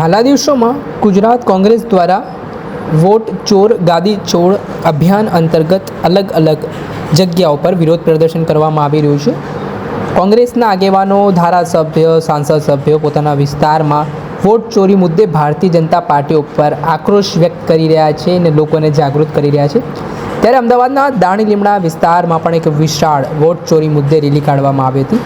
હાલના દિવસોમાં ગુજરાત કોંગ્રેસ દ્વારા વોટ ચોર ગાદી ચોર અભિયાન અંતર્ગત અલગ અલગ જગ્યાઓ પર વિરોધ પ્રદર્શન કરવામાં આવી રહ્યું છે। કોંગ્રેસના આગેવાનો, ધારાસભ્ય, સાંસદ સભ્યો પોતાના વિસ્તારમાં વોટ ચોરી મુદ્દે ભારતીય જનતા પાર્ટી ઉપર આક્રોશ વ્યક્ત કરી રહ્યા છે અને લોકોને જાગૃત કરી રહ્યા છે। ત્યારે અમદાવાદના દાણી લીમડા વિસ્તારમાં પણ એક વિશાળ વોટ ચોરી મુદ્દે રેલી કાઢવામાં આવી હતી,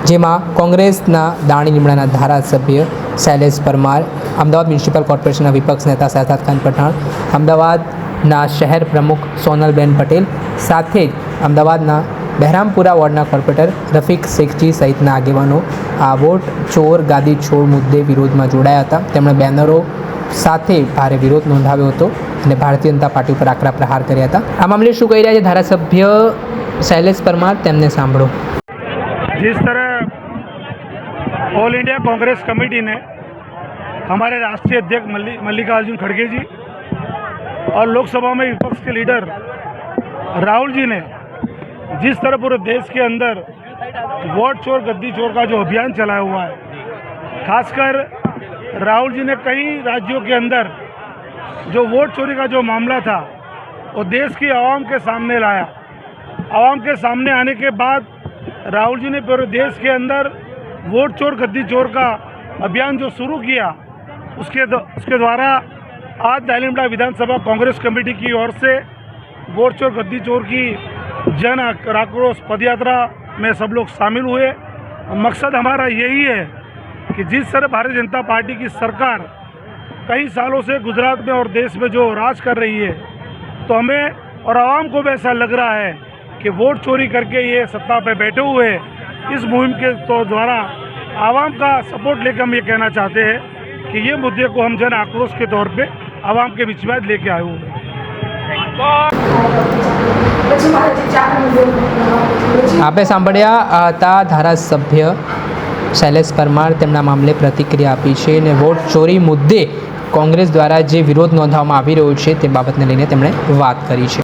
જેમાં કોંગ્રેસના દાણી લીમડાના ધારાસભ્ય શૈલેષ પરમાર, અમદાવાદ મ્યુનિસિપલ કોર્પોરેશનના વિપક્ષ નેતા શહેજાદ ખાન પઠાણ, અમદાવાદના શહેર પ્રમુખ સોનલબેન પટેલ સાથે જ અમદાવાદના બહેરામપુરા વોર્ડના કોર્પોરેટર રફીક શેખજી સહિતના આગેવાનો આ વોટ ચોર ગાદી છોડ મુદ્દે વિરોધમાં જોડાયા હતા। તેમણે બેનરો સાથે ભારે વિરોધ નોંધાવ્યો હતો અને ભારતીય જનતા પાર્ટી ઉપર આકરા પ્રહાર કર્યા હતા। આ મામલે શું કહી રહ્યા છે ધારાસભ્ય શૈલેષ પરમાર, તેમને સાંભળો। जिस तरह ऑल इंडिया कांग्रेस कमेटी ने हमारे राष्ट्रीय अध्यक्ष मल्लिकार्जुन खड़गे जी और लोकसभा में विपक्ष के लीडर राहुल जी ने जिस तरह पूरे देश के अंदर वोट चोर गद्दी चोर का जो अभियान चलाया हुआ है, खासकर राहुल जी ने कई राज्यों के अंदर जो वोट चोरी का जो मामला था वो देश की आवाम के सामने लाया। आवाम के सामने आने के बाद राहुल जी ने पूरे देश के अंदर वोट चोर गद्दी चोर का अभियान जो शुरू किया, उसके द्वारा आज दाणी लीमड़ा विधानसभा कांग्रेस कमेटी की ओर से वोट चोर गद्दी चोर की जन आक्रोश पदयात्रा में सब लोग शामिल हुए। मकसद हमारा यही है कि जिस तरह भारतीय जनता पार्टी की सरकार कई सालों से गुजरात में और देश में जो राज कर रही है, तो हमें और आवाम को भी ऐसा लग रहा है कि वोट चोरी करके ये सत्ता पे बैठे हुए हैं। इस मुहिम के तो द्वारा आवाम का सपोर्ट लेकर हम ये कहना चाहते हैं कि ये मुद्दे को हम जन आक्रोश के तौर पे आवाम के बीच में लेके आए हुए हैं। આપે સાંભળ્યા હતા ધારાસભ્ય શૈલેષ પરમાર, તેમના મામલે પ્રતિક્રિયા આપી છે અને વોટ ચોરી મુદ્દે કોંગ્રેસ દ્વારા જે વિરોધ નોંધવામાં આવી રહ્યો છે તે બાબતને લઈને તેમણે વાત કરી છે।